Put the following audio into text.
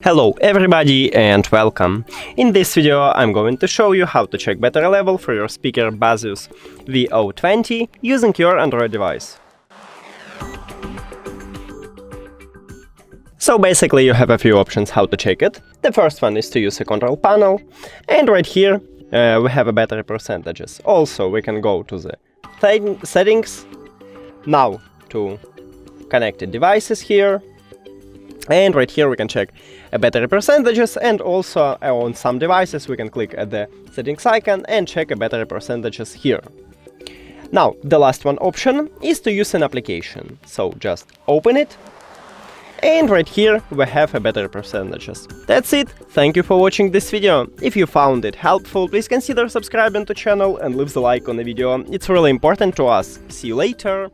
Hello everybody and welcome! In this video I'm going to show you how to check battery level for your speaker Baseus VO20 using your Android device. So basically you have a few options how to check it. The first one is to use a control panel, and right here we have a battery percentages. Also we can go to the settings, now to connected devices here. And right here we can check battery percentages, and also on some devices we can click at the settings icon and check battery percentages here. Now the last one option is to use an application. So just open it, and right here we have battery percentages. That's it. Thank you for watching this video. If you found it helpful, please consider subscribing to the channel and leave the like on the video. It's really important to us. See you later.